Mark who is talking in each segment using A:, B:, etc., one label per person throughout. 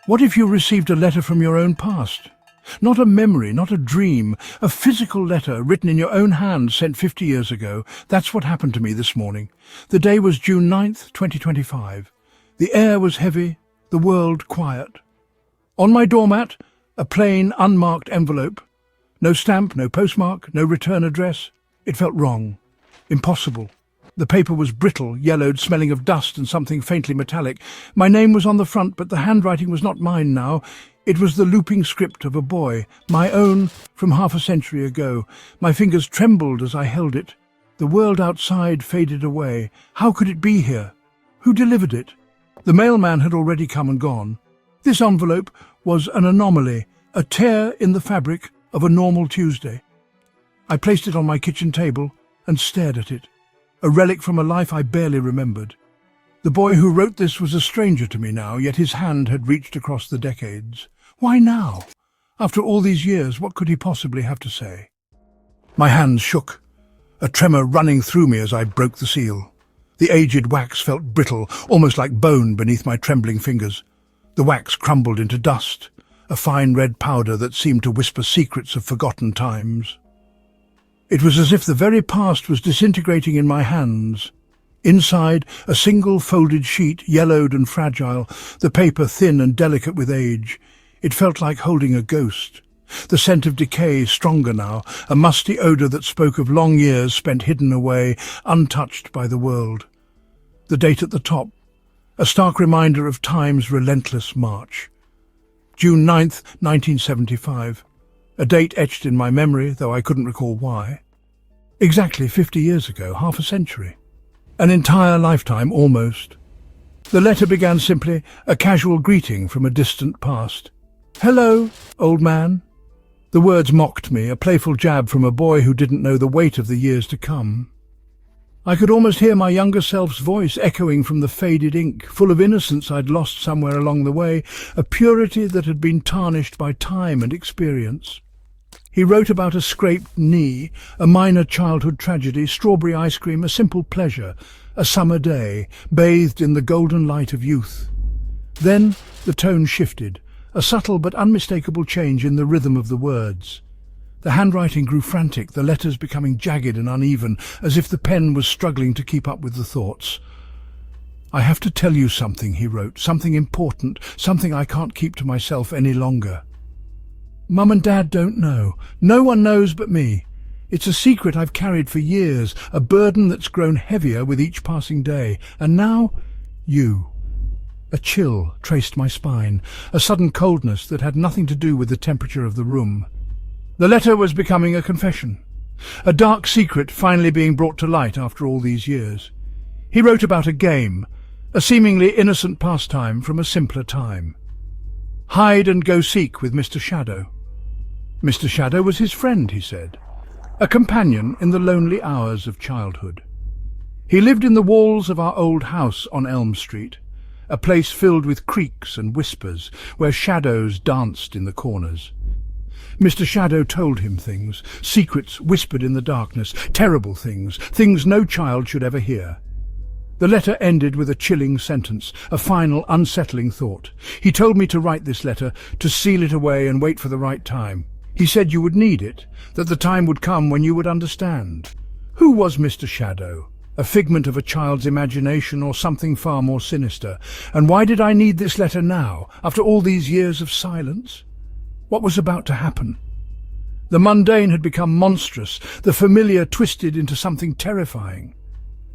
A: What if you received a letter from your own past? Not a memory, not a dream, a physical letter written in your own hand sent 50 years ago. That's what happened to me this morning. The day was June 9th, 2025. The air was heavy, the world quiet. On my doormat, a plain, unmarked envelope. No stamp, no postmark, no return address. It felt wrong, impossible. The paper was brittle, yellowed, smelling of dust and something faintly metallic. My name was on the front, but the handwriting was not mine now. It was the looping script of a boy, my own from half a century ago. My fingers trembled as I held it. The world outside faded away. How could it be here? Who delivered it? The mailman had already come and gone. This envelope was an anomaly, a tear in the fabric of a normal Tuesday. I placed it on my kitchen table and stared at it. A relic from a life I barely remembered. The boy who wrote this was a stranger to me now, yet his hand had reached across the decades. Why now? After all these years, what could he possibly have to say? My hands shook, a tremor running through me as I broke the seal. The aged wax felt brittle, almost like bone beneath my trembling fingers. The wax crumbled into dust, a fine red powder that seemed to whisper secrets of forgotten times. It was as if the very past was disintegrating in my hands. Inside, a single folded sheet, yellowed and fragile, the paper thin and delicate with age. It felt like holding a ghost. The scent of decay stronger now, a musty odour that spoke of long years spent hidden away, untouched by the world. The date at the top, a stark reminder of time's relentless march. June 9th, 1975. A date etched in my memory, though I couldn't recall why. Exactly 50 years ago, half a century. An entire lifetime, almost. The letter began simply, a casual greeting from a distant past. "Hello, old man." The words mocked me, a playful jab from a boy who didn't know the weight of the years to come. I could almost hear my younger self's voice echoing from the faded ink, full of innocence I'd lost somewhere along the way, a purity that had been tarnished by time and experience. He wrote about a scraped knee, a minor childhood tragedy, strawberry ice cream, a simple pleasure, a summer day, bathed in the golden light of youth. Then the tone shifted, a subtle but unmistakable change in the rhythm of the words. The handwriting grew frantic, the letters becoming jagged and uneven, as if the pen was struggling to keep up with the thoughts. "I have to tell you something," he wrote, "something important, something I can't keep to myself any longer. Mum and Dad don't know. No one knows but me. It's a secret I've carried for years, a burden that's grown heavier with each passing day. And now, you." A chill traced my spine, a sudden coldness that had nothing to do with the temperature of the room. The letter was becoming a confession, a dark secret finally being brought to light after all these years. He wrote about a game, a seemingly innocent pastime from a simpler time. Hide and go seek with Mr. Shadow. Mr. Shadow was his friend, he said, a companion in the lonely hours of childhood. He lived in the walls of our old house on Elm Street, a place filled with creaks and whispers, where shadows danced in the corners. Mr. Shadow told him things, secrets whispered in the darkness, terrible things, things no child should ever hear. The letter ended with a chilling sentence, a final unsettling thought. He told me to write this letter, to seal it away and wait for the right time. He said you would need it, that the time would come when you would understand. Who was Mr. Shadow? A figment of a child's imagination or something far more sinister? And why did I need this letter now, after all these years of silence? What was about to happen? The mundane had become monstrous, the familiar twisted into something terrifying.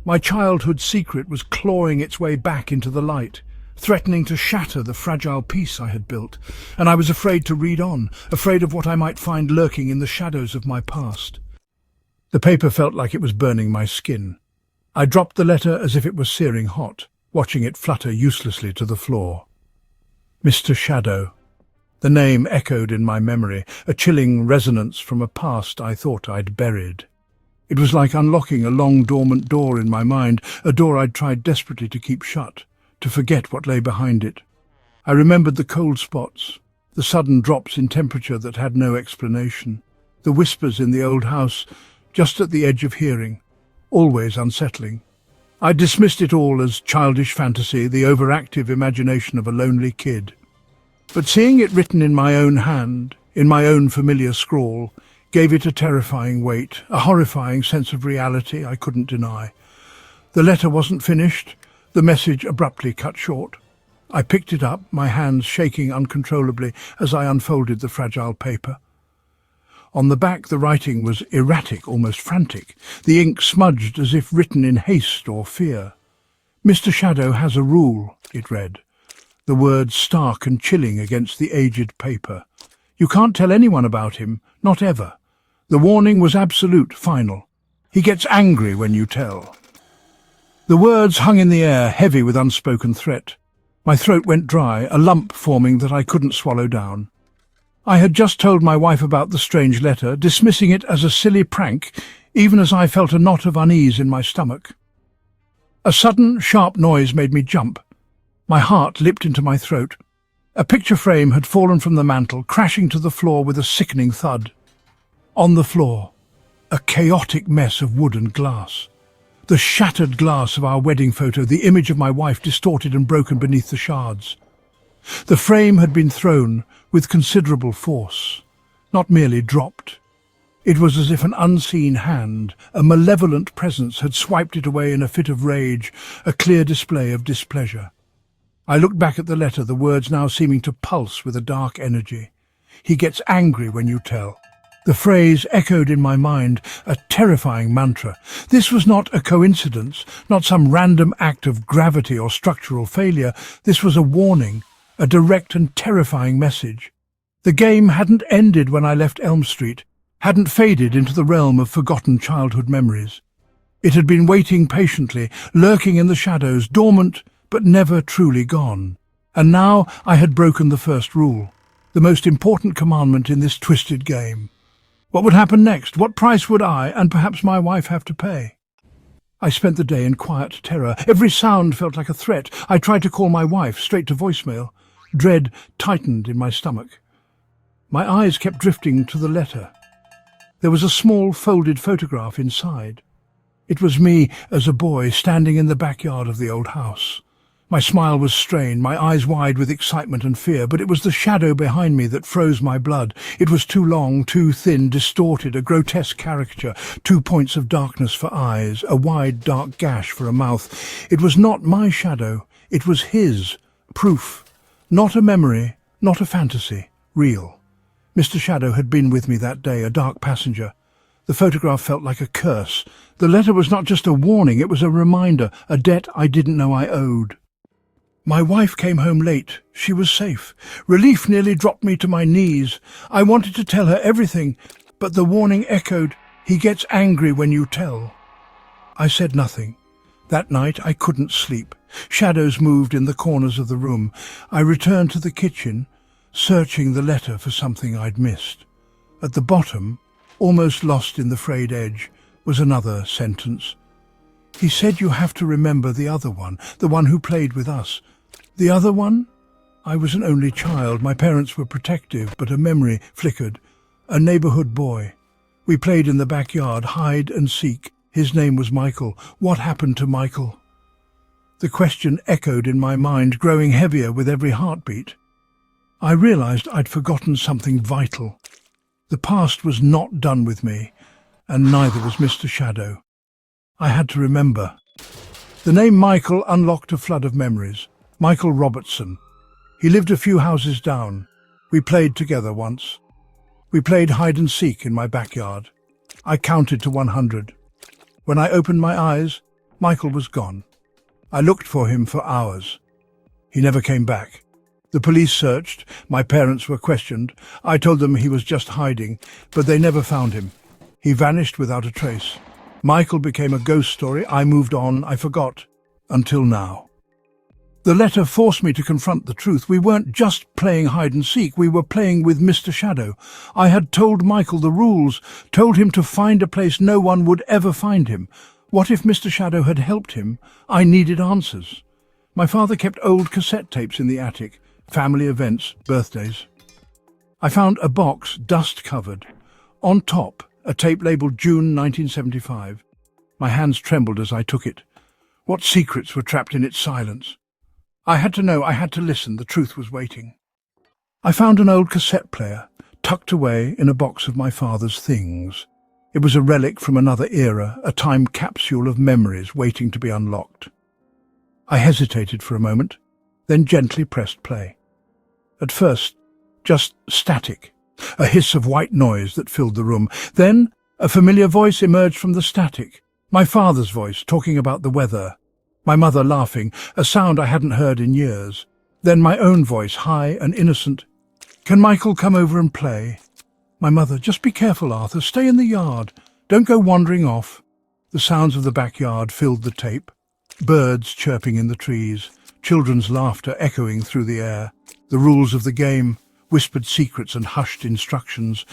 A: My childhood secret was clawing its way back into the light, threatening to shatter the fragile peace I had built, and I was afraid to read on, afraid of what I might find lurking in the shadows of my past. The paper felt like it was burning my skin. I dropped the letter as if it was searing hot, watching it flutter uselessly to the floor. Mr. Shadow. The name echoed in my memory, a chilling resonance from a past I thought I'd buried. It was like unlocking a long dormant door in my mind, a door I'd tried desperately to keep shut, to forget what lay behind it. I remembered the cold spots, the sudden drops in temperature that had no explanation, the whispers in the old house, just at the edge of hearing, always unsettling. I dismissed it all as childish fantasy, the overactive imagination of a lonely kid. But seeing it written in my own hand, in my own familiar scrawl, gave it a terrifying weight, a horrifying sense of reality I couldn't deny. The letter wasn't finished, the message abruptly cut short. I picked it up, my hands shaking uncontrollably as I unfolded the fragile paper. On the back the writing was erratic, almost frantic, the ink smudged as if written in haste or fear. "Mr. Shadow has a rule," it read, the words stark and chilling against the aged paper. "You can't tell anyone about him, not ever. The warning was absolute, final. He gets angry when you tell." The words hung in the air, heavy with unspoken threat. My throat went dry, a lump forming that I couldn't swallow down. I had just told my wife about the strange letter, dismissing it as a silly prank, even as I felt a knot of unease in my stomach. A sudden, sharp noise made me jump. My heart leapt into my throat. A picture frame had fallen from the mantel, crashing to the floor with a sickening thud. On the floor, a chaotic mess of wood and glass. The shattered glass of our wedding photo, the image of my wife distorted and broken beneath the shards. The frame had been thrown with considerable force, not merely dropped. It was as if an unseen hand, a malevolent presence, had swiped it away in a fit of rage, a clear display of displeasure. I looked back at the letter, the words now seeming to pulse with a dark energy. "He gets angry when you tell." The phrase echoed in my mind, a terrifying mantra. This was not a coincidence, not some random act of gravity or structural failure. This was a warning, a direct and terrifying message. The game hadn't ended when I left Elm Street, hadn't faded into the realm of forgotten childhood memories. It had been waiting patiently, lurking in the shadows, dormant but never truly gone. And now I had broken the first rule, the most important commandment in this twisted game. What would happen next? What price would I, and perhaps my wife, have to pay? I spent the day in quiet terror. Every sound felt like a threat. I tried to call my wife, straight to voicemail. Dread tightened in my stomach. My eyes kept drifting to the letter. There was a small folded photograph inside. It was me as a boy standing in the backyard of the old house. My smile was strained, my eyes wide with excitement and fear, but it was the shadow behind me that froze my blood. It was too long, too thin, distorted, a grotesque caricature, 2 points of darkness for eyes, a wide dark gash for a mouth. It was not my shadow, it was his. Proof. Not a memory, not a fantasy. Real. Mr. Shadow had been with me that day, a dark passenger. The photograph felt like a curse. The letter was not just a warning, it was a reminder, a debt I didn't know I owed. My wife came home late. She was safe. Relief nearly dropped me to my knees. I wanted to tell her everything, but the warning echoed, "He gets angry when you tell." I said nothing. That night I couldn't sleep. Shadows moved in the corners of the room. I returned to the kitchen, searching the letter for something I'd missed. At the bottom, almost lost in the frayed edge, was another sentence. "He said you have to remember the other one, the one who played with us." The other one? I was an only child. My parents were protective, but a memory flickered. A neighborhood boy. We played in the backyard, hide and seek. His name was Michael. What happened to Michael? The question echoed in my mind, growing heavier with every heartbeat. I realized I'd forgotten something vital. The past was not done with me, and neither was Mr. Shadow. I had to remember. The name Michael unlocked a flood of memories. Michael Robertson. He lived a few houses down. We played together once. We played hide and seek in my backyard. I counted to 100. When I opened my eyes, Michael was gone. I looked for him for hours. He never came back. The police searched. My parents were questioned. I told them he was just hiding, but they never found him. He vanished without a trace. Michael became a ghost story. I moved on. I forgot. Until now. The letter forced me to confront the truth. We weren't just playing hide and seek, we were playing with Mr. Shadow. I had told Michael the rules, told him to find a place no one would ever find him. What if Mr. Shadow had helped him? I needed answers. My father kept old cassette tapes in the attic, family events, birthdays. I found a box, dust-covered. On top, a tape labelled June 1975. My hands trembled as I took it. What secrets were trapped in its silence? I had to know, I had to listen, the truth was waiting. I found an old cassette player, tucked away in a box of my father's things. It was a relic from another era, a time capsule of memories waiting to be unlocked. I hesitated for a moment, then gently pressed play. At first, just static, a hiss of white noise that filled the room. Then, a familiar voice emerged from the static. My father's voice, talking about the weather. My mother laughing, a sound I hadn't heard in years. Then my own voice, high and innocent. "Can Michael come over and play?" My mother, "Just be careful, Arthur. Stay in the yard. Don't go wandering off." The sounds of the backyard filled the tape. Birds chirping in the trees, children's laughter echoing through the air. The rules of the game, whispered secrets and hushed instructions.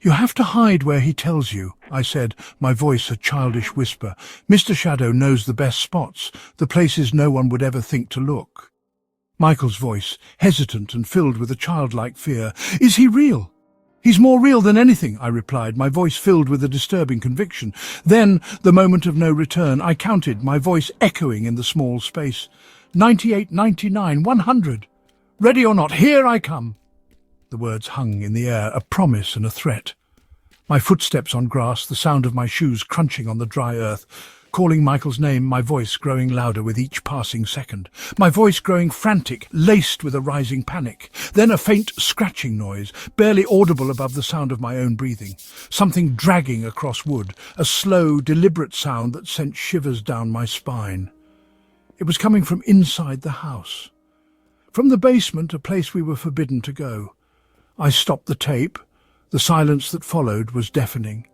A: "You have to hide where he tells you," I said, my voice a childish whisper. "Mr. Shadow knows the best spots, the places no one would ever think to look." Michael's voice, hesitant and filled with a childlike fear. "Is he real?" "He's more real than anything," I replied, my voice filled with a disturbing conviction. Then, the moment of no return, I counted, my voice echoing in the small space. 98, 99, 100. "Ready or not, here I come." The words hung in the air, a promise and a threat. My footsteps on grass, the sound of my shoes crunching on the dry earth. Calling Michael's name, my voice growing louder with each passing second. My voice growing frantic, laced with a rising panic. Then a faint scratching noise, barely audible above the sound of my own breathing. Something dragging across wood, a slow, deliberate sound that sent shivers down my spine. It was coming from inside the house. From the basement, a place we were forbidden to go. I stopped the tape. The silence that followed was deafening.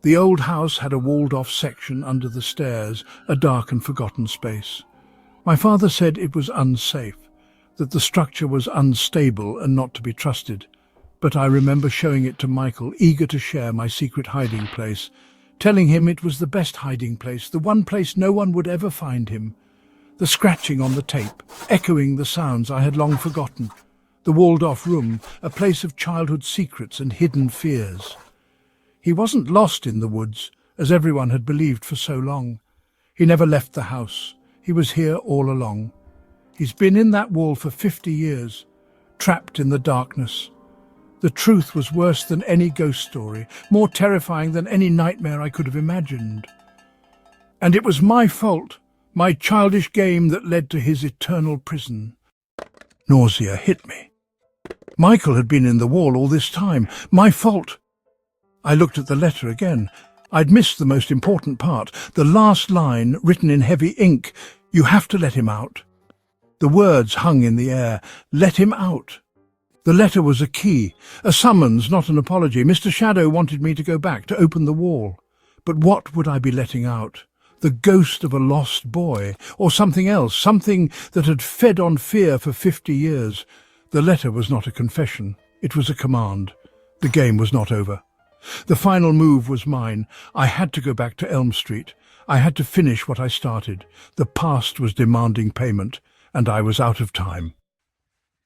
A: The old house had a walled-off section under the stairs, a dark and forgotten space. My father said it was unsafe, that the structure was unstable and not to be trusted. But I remember showing it to Michael, eager to share my secret hiding place, telling him it was the best hiding place, the one place no one would ever find him. The scratching on the tape, echoing the sounds I had long forgotten. The walled-off room, a place of childhood secrets and hidden fears. He wasn't lost in the woods, as everyone had believed for so long. He never left the house. He was here all along. He's been in that wall for 50 years, trapped in the darkness. The truth was worse than any ghost story, more terrifying than any nightmare I could have imagined. And it was my fault, my childish game that led to his eternal prison. Nausea hit me. Michael had been in the wall all this time. My fault. I looked at the letter again. I'd missed the most important part, the last line written in heavy ink. "You have to let him out." The words hung in the air. Let him out. The letter was a key, a summons, not an apology. Mr. Shadow wanted me to go back, to open the wall. But what would I be letting out? The ghost of a lost boy, or something else, something that had fed on fear for 50 years. The letter was not a confession. It was a command. The game was not over. The final move was mine. I had to go back to Elm Street. I had to finish what I started. The past was demanding payment, and I was out of time.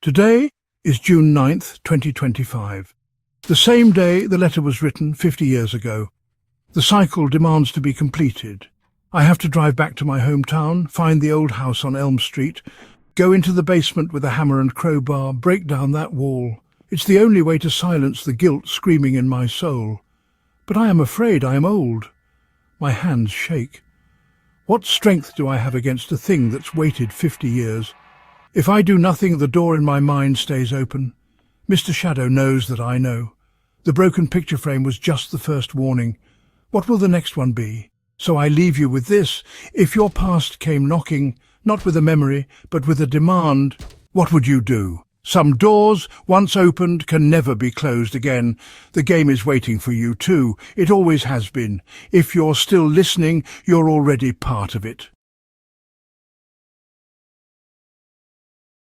A: Today is June 9th, 2025. The same day the letter was written 50 years ago. The cycle demands to be completed. I have to drive back to my hometown, find the old house on Elm Street, go into the basement with a hammer and crowbar, break down that wall. It's the only way to silence the guilt screaming in my soul. But I am afraid I am old. My hands shake. What strength do I have against a thing that's waited 50 years? If I do nothing, the door in my mind stays open. Mr. Shadow knows that I know. The broken picture frame was just the first warning. What will the next one be? So I leave you with this. If your past came knocking, not with a memory, but with a demand, what would you do? Some doors, once opened, can never be closed again. The game is waiting for you too. It always has been. If you're still listening, you're already part of it.